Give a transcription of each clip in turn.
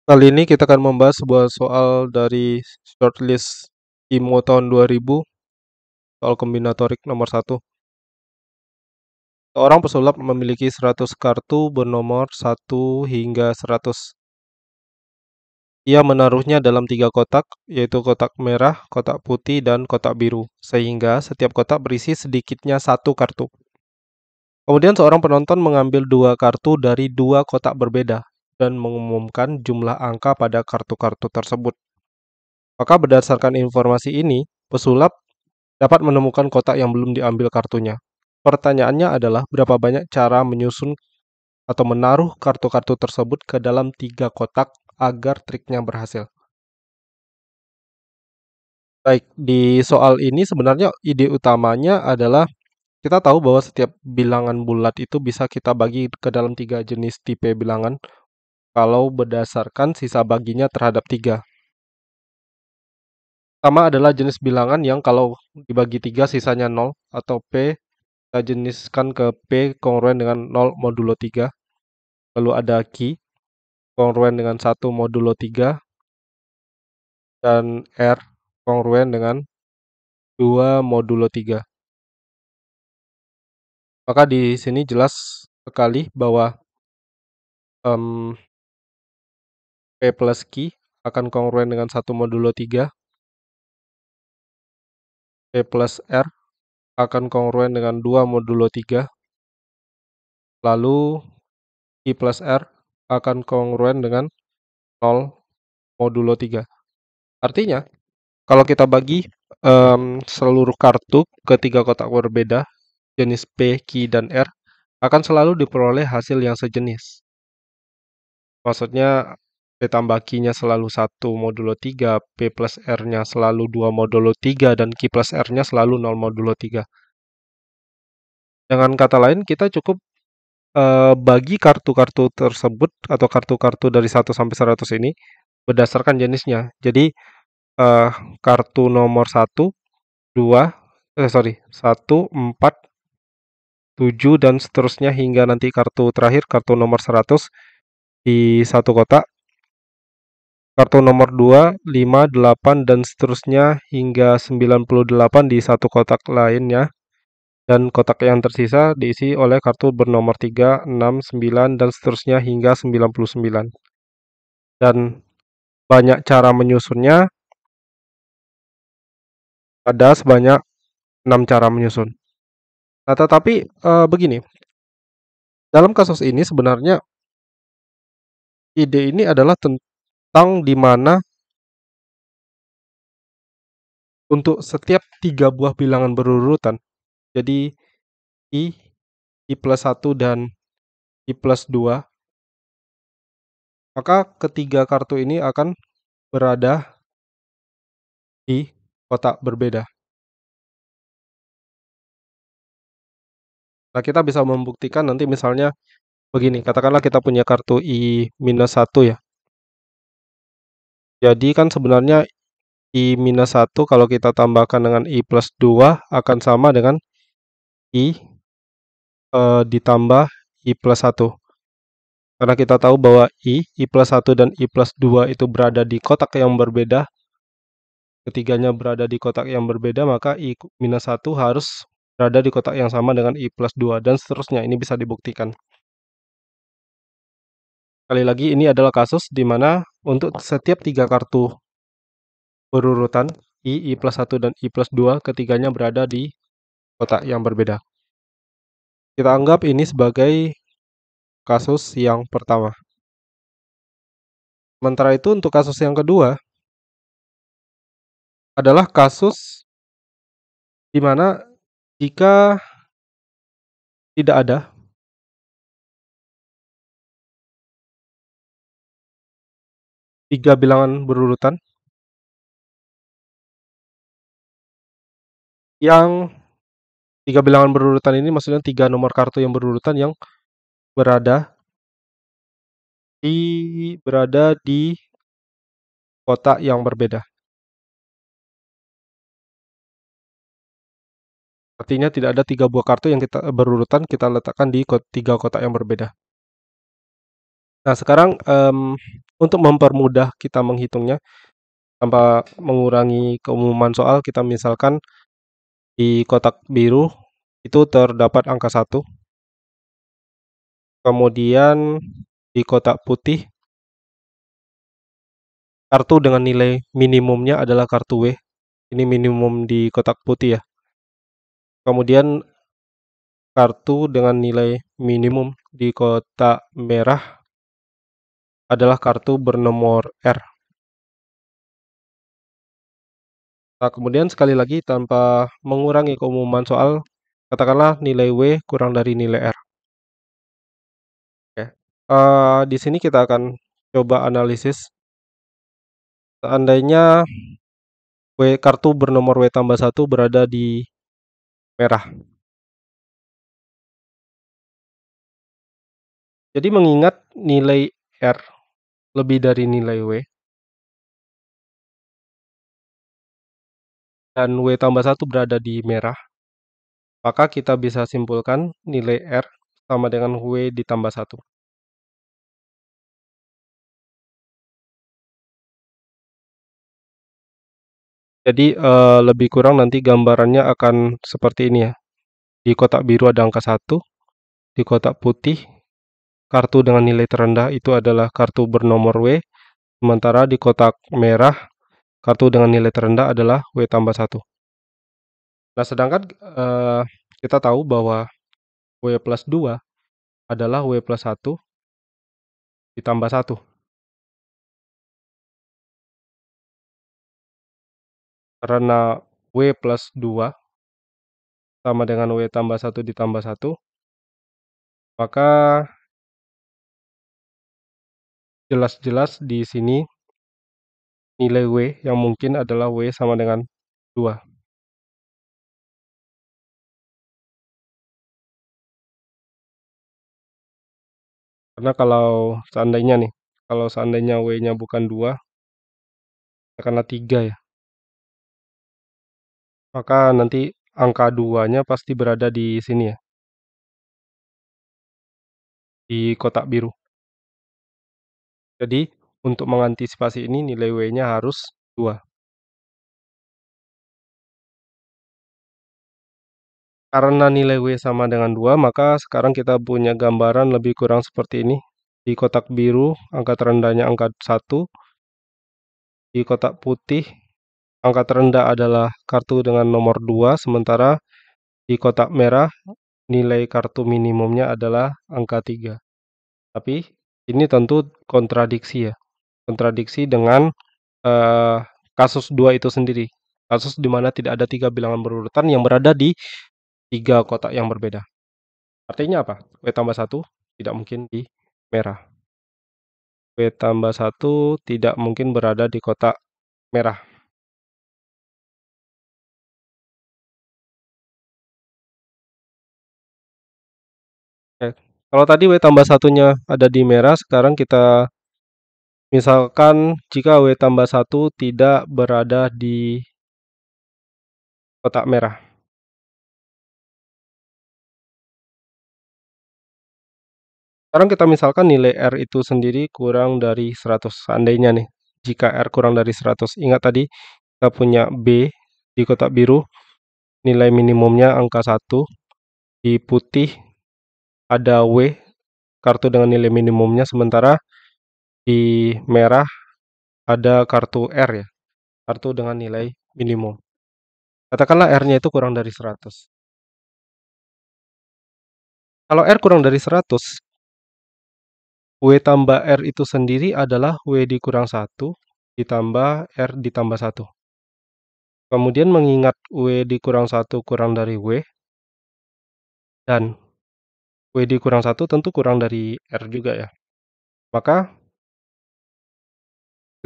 Kali ini kita akan membahas sebuah soal dari shortlist IMO tahun 2000, soal kombinatorik nomor 1. Seorang pesulap memiliki 100 kartu bernomor 1 hingga 100. Ia menaruhnya dalam 3 kotak, yaitu kotak merah, kotak putih, dan kotak biru, sehingga setiap kotak berisi sedikitnya 1 kartu. Kemudian seorang penonton mengambil 2 kartu dari 2 kotak berbeda dan mengumumkan jumlah angka pada kartu-kartu tersebut. Maka berdasarkan informasi ini, pesulap dapat menemukan kotak yang belum diambil kartunya. Pertanyaannya adalah berapa banyak cara menyusun atau menaruh kartu-kartu tersebut ke dalam 3 kotak agar triknya berhasil. Baik, di soal ini sebenarnya ide utamanya adalah kita tahu bahwa setiap bilangan bulat itu bisa kita bagi ke dalam 3 jenis tipe bilangan kalau berdasarkan sisa baginya terhadap 3. Pertama adalah jenis bilangan yang kalau dibagi 3 sisanya 0 atau P. Kita jeniskan ke P kongruen dengan 0 modulo 3. Lalu ada Q kongruen dengan 1 modulo 3. Dan R kongruen dengan 2 modulo 3. Maka di sini jelas sekali bahwa P plus Q akan kongruen dengan 1 modulo 3. P plus R akan kongruen dengan 2 modulo 3. Lalu Q plus R akan kongruen dengan 0 modulo 3. Artinya, kalau kita bagi seluruh kartu ke 3 kotak berbeda, jenis P, Q, dan R, akan selalu diperoleh hasil yang sejenis. Maksudnya, P tambah Q-nya selalu 1 modulo 3, P plus R-nya selalu 2 modulo 3, dan Q plus R-nya selalu 0 modulo 3. Dengan kata lain, kita cukup bagi kartu-kartu tersebut atau kartu-kartu dari 1 sampai 100 ini berdasarkan jenisnya. Jadi, kartu nomor 1, 1, 4, 7, dan seterusnya hingga nanti kartu terakhir, kartu nomor 100 di satu kotak. Kartu nomor 2, 5, 8, dan seterusnya hingga 98 di satu kotak lainnya. Dan kotak yang tersisa diisi oleh kartu bernomor 3, 6, 9, dan seterusnya hingga 99. Dan banyak cara menyusunnya, ada sebanyak 6 cara menyusun. Nah, tetapi begini, dalam kasus ini sebenarnya ide ini adalah tentang di mana untuk setiap 3 buah bilangan berurutan, jadi I, I plus 1, dan I plus 2, maka ketiga kartu ini akan berada di kotak berbeda. Nah, kita bisa membuktikan nanti misalnya begini, katakanlah kita punya kartu I minus 1 ya. Jadi kan sebenarnya I minus 1 kalau kita tambahkan dengan I plus 2 akan sama dengan I ditambah I plus 1. Karena kita tahu bahwa I plus 1 dan I plus 2 itu berada di kotak yang berbeda. Ketiganya berada di kotak yang berbeda, maka I minus 1 harus berada di kotak yang sama dengan I plus 2, dan seterusnya. Ini bisa dibuktikan. Sekali lagi, ini adalah kasus di mana untuk setiap 3 kartu berurutan, I plus 1, dan I plus 2, ketiganya berada di kotak yang berbeda. Kita anggap ini sebagai kasus yang pertama. Sementara itu untuk kasus yang kedua adalah kasus di mana jika tidak ada tiga bilangan berurutan yang tiga bilangan berurutan ini maksudnya 3 nomor kartu yang berurutan yang berada di kotak yang berbeda. Artinya tidak ada 3 buah kartu yang kita berurutan kita letakkan di 3 kotak yang berbeda. Nah, sekarang Untuk mempermudah kita menghitungnya tanpa mengurangi keumuman soal, kita misalkan di kotak biru itu terdapat angka 1, kemudian di kotak putih kartu dengan nilai minimumnya adalah kartu W. Ini minimum di kotak putih ya. Kemudian kartu dengan nilai minimum di kotak merah adalah kartu bernomor R. Nah, kemudian sekali lagi tanpa mengurangi keumuman soal, katakanlah nilai W kurang dari nilai R. Oke. Di sini kita akan coba analisis. Seandainya kartu bernomor W tambah 1 berada di merah. Jadi mengingat nilai R lebih dari nilai W, dan W tambah 1 berada di merah, maka kita bisa simpulkan nilai R sama dengan W ditambah 1. Jadi lebih kurang nanti gambarannya akan seperti ini ya. Di kotak biru ada angka 1, di kotak putih kartu dengan nilai terendah itu adalah kartu bernomor W, sementara di kotak merah kartu dengan nilai terendah adalah W tambah 1. Nah, sedangkan kita tahu bahwa W plus 2 adalah W plus 1 ditambah 1. Karena W plus 2 sama dengan W tambah 1 ditambah 1, maka jelas-jelas di sini nilai W yang mungkin adalah W sama dengan 2. Karena kalau seandainya W-nya bukan 2, karena 3 ya, maka nanti angka 2-nya pasti berada di sini ya, di kotak biru. Jadi untuk mengantisipasi ini nilai W-nya harus 2. Karena nilai W sama dengan 2, maka sekarang kita punya gambaran lebih kurang seperti ini. Di kotak biru, angka terendahnya angka 1. Di kotak putih, angka terendah adalah kartu dengan nomor 2, sementara di kotak merah, nilai kartu minimumnya adalah angka 3. Tapi ini tentu kontradiksi ya. Kontradiksi dengan eh, kasus 2 itu sendiri. Kasus di mana tidak ada 3 bilangan berurutan yang berada di 3 kotak yang berbeda. Artinya apa? W tambah 1 tidak mungkin di merah. W tambah 1 tidak mungkin berada di kotak merah. Oke. Kalau tadi W tambah 1-nya ada di merah, sekarang kita misalkan jika W tambah 1 tidak berada di kotak merah. Sekarang kita misalkan nilai R itu sendiri kurang dari 100. Seandainya nih, jika R kurang dari 100. Ingat tadi kita punya B di kotak biru, nilai minimumnya angka 1. Di putih ada W, kartu dengan nilai minimumnya, sementara di merah ada kartu R ya, kartu dengan nilai minimum. Katakanlah R-nya itu kurang dari 100. Kalau R kurang dari 100, W tambah R itu sendiri adalah W dikurang 1 ditambah R ditambah 1. Kemudian mengingat W dikurang 1 kurang dari W, dan W dikurang 1 tentu kurang dari R juga ya. Maka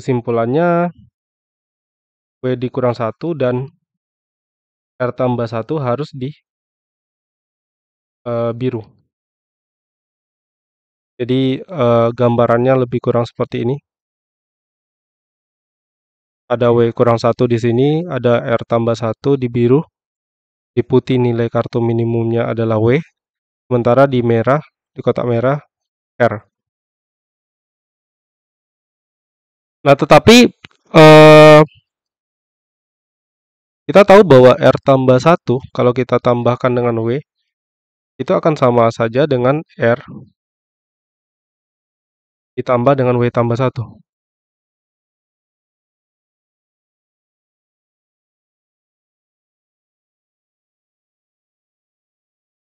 kesimpulannya W dikurang 1 dan R tambah 1 harus di biru. Jadi gambarannya lebih kurang seperti ini. Ada W kurang 1 di sini, ada R tambah 1 di biru. Di putih nilai kartu minimumnya adalah W, sementara di merah, di kotak merah, R. Nah, tetapi eh, kita tahu bahwa R tambah satu kalau kita tambahkan dengan W itu akan sama saja dengan R ditambah dengan W tambah satu.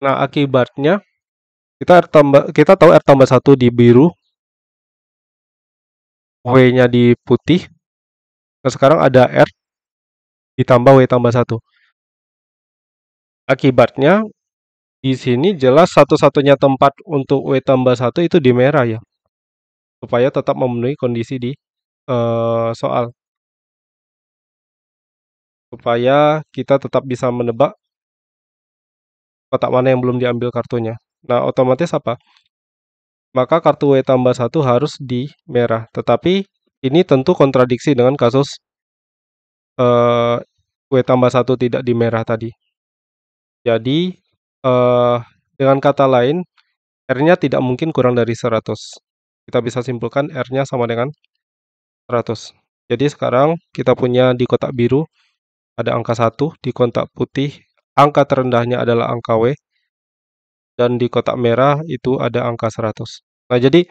Nah, akibatnya kita tahu R tambah satu di biru, W-nya di putih. Nah, sekarang ada R ditambah W tambah satu. Akibatnya di sini jelas satu-satunya tempat untuk W tambah satu itu di merah ya, supaya tetap memenuhi kondisi di soal, supaya kita tetap bisa menebak kotak mana yang belum diambil kartunya. Nah, otomatis apa? Maka kartu W tambah satu harus di merah. Tetapi ini tentu kontradiksi dengan kasus eh, W tambah satu tidak di merah tadi. Jadi, eh, dengan kata lain, R-nya tidak mungkin kurang dari 100. Kita bisa simpulkan R-nya sama dengan 100. Jadi sekarang kita punya di kotak biru ada angka 1, di kotak putih angka terendahnya adalah angka W, dan di kotak merah itu ada angka 100. Nah, jadi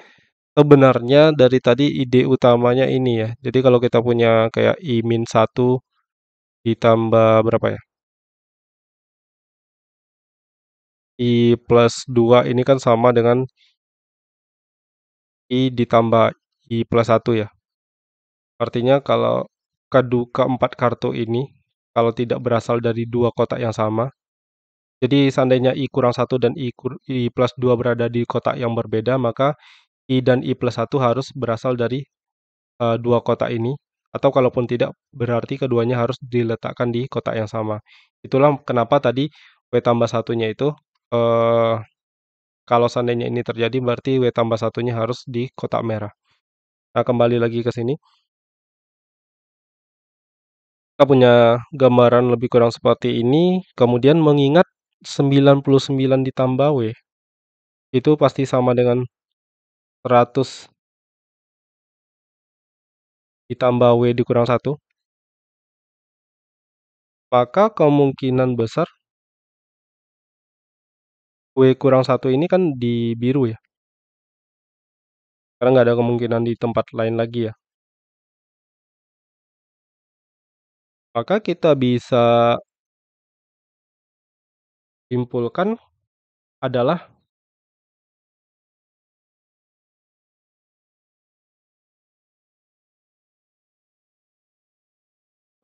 sebenarnya dari tadi ide utamanya ini ya. Jadi kalau kita punya kayak I-1 ditambah berapa ya? I plus 2 ini kan sama dengan I ditambah I plus 1 ya. Artinya kalau keempat kartu ini, kalau tidak berasal dari dua kotak yang sama, jadi seandainya I kurang satu dan I plus 2 berada di kotak yang berbeda, maka I dan I plus 1 harus berasal dari dua kotak ini, atau kalaupun tidak, berarti keduanya harus diletakkan di kotak yang sama. Itulah kenapa tadi W tambah satunya itu, eh, kalau seandainya ini terjadi, berarti W tambah satunya harus di kotak merah. Nah, kembali lagi ke sini. Kita punya gambaran lebih kurang seperti ini, kemudian mengingat 99 ditambah W, itu pasti sama dengan 100 ditambah W dikurang satu, maka kemungkinan besar W kurang satu ini kan di biru ya, karena nggak ada kemungkinan di tempat lain lagi ya. Maka kita bisa simpulkan adalah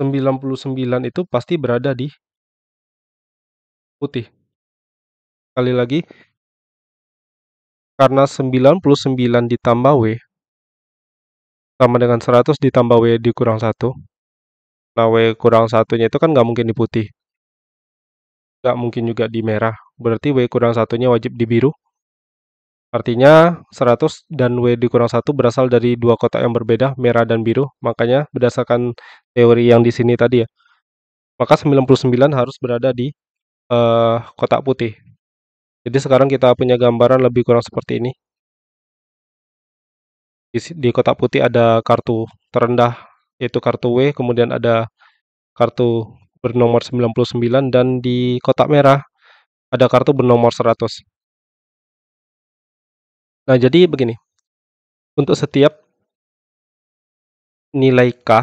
99 itu pasti berada di putih. Sekali lagi, karena 99 ditambah W sama dengan 100 ditambah W dikurang satu. Nah, W kurang satunya itu kan nggak mungkin di putih, nggak mungkin juga di merah. Berarti W kurang satunya wajib di biru. Artinya 100 dan W dikurang satu berasal dari dua kotak yang berbeda, merah dan biru. Makanya berdasarkan teori yang di sini tadi ya, maka 99 harus berada di kotak putih. Jadi sekarang kita punya gambaran lebih kurang seperti ini. Di kotak putih ada kartu terendah, yaitu kartu W, kemudian ada kartu bernomor 99, dan di kotak merah ada kartu bernomor 100. Nah, jadi begini, untuk setiap nilai K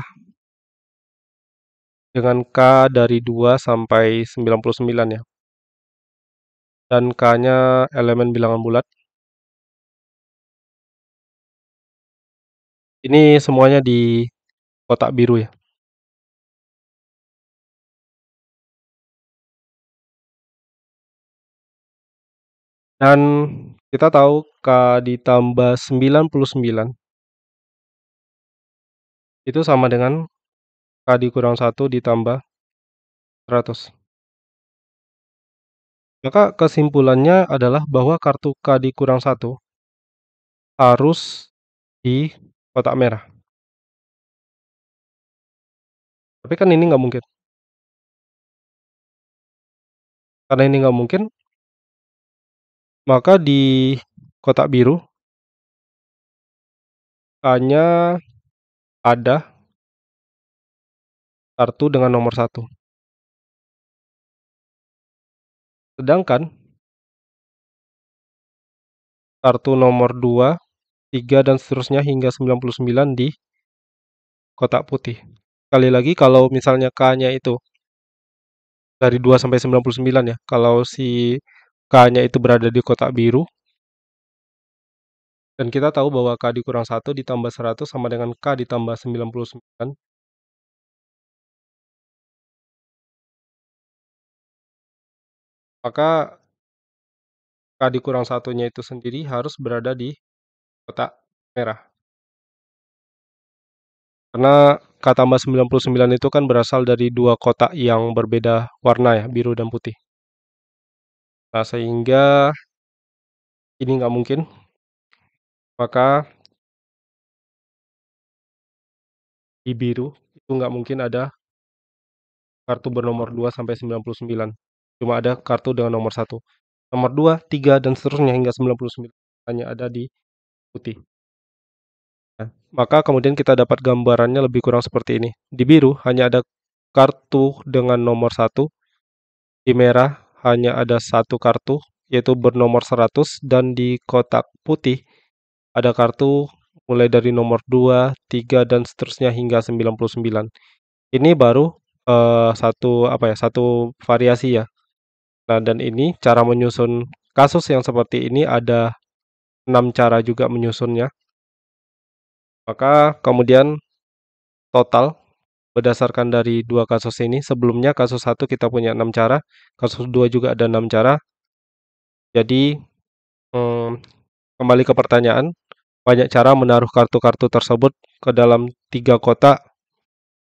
dengan K dari 2 sampai 99 ya, dan K-nya elemen bilangan bulat, ini semuanya di kotak biru ya. Dan kita tahu K ditambah 99 itu sama dengan K dikurang satu ditambah 100. Maka kesimpulannya adalah bahwa kartu K dikurang satu harus di kotak merah. Tapi kan ini nggak mungkin. Karena ini nggak mungkin, maka di kotak biru K-nya ada kartu dengan nomor 1. Sedangkan kartu nomor 2, 3, dan seterusnya hingga 99 di kotak putih. Sekali lagi kalau misalnya K-nya itu dari 2 sampai 99 ya. Kalau si K-nya itu berada di kotak biru, dan kita tahu bahwa K dikurang 1 ditambah 100 sama dengan K ditambah 99, maka K dikurang 1-nya itu sendiri harus berada di kotak merah. Karena K tambah 99 itu kan berasal dari dua kotak yang berbeda warna ya, biru dan putih. Nah, sehingga ini nggak mungkin, maka di biru itu nggak mungkin ada kartu bernomor 2 sampai 99. Cuma ada kartu dengan nomor 1. Nomor 2, 3, dan seterusnya hingga 99 hanya ada di putih. Nah, maka kemudian kita dapat gambarannya lebih kurang seperti ini. Di biru hanya ada kartu dengan nomor 1, di merah hanya ada satu kartu yaitu bernomor 100, dan di kotak putih ada kartu mulai dari nomor 2, 3, dan seterusnya hingga 99. Ini baru satu variasi ya. Nah, dan ini cara menyusun kasus yang seperti ini ada 6 cara juga menyusunnya. Maka kemudian total berdasarkan dari dua kasus ini, sebelumnya kasus 1 kita punya 6 cara, kasus 2 juga ada 6 cara. Jadi, mmm, kembali ke pertanyaan, banyak cara menaruh kartu-kartu tersebut ke dalam 3 kotak,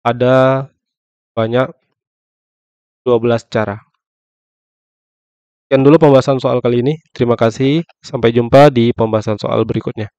ada banyak 12 cara. Sekian dulu pembahasan soal kali ini. Terima kasih, sampai jumpa di pembahasan soal berikutnya.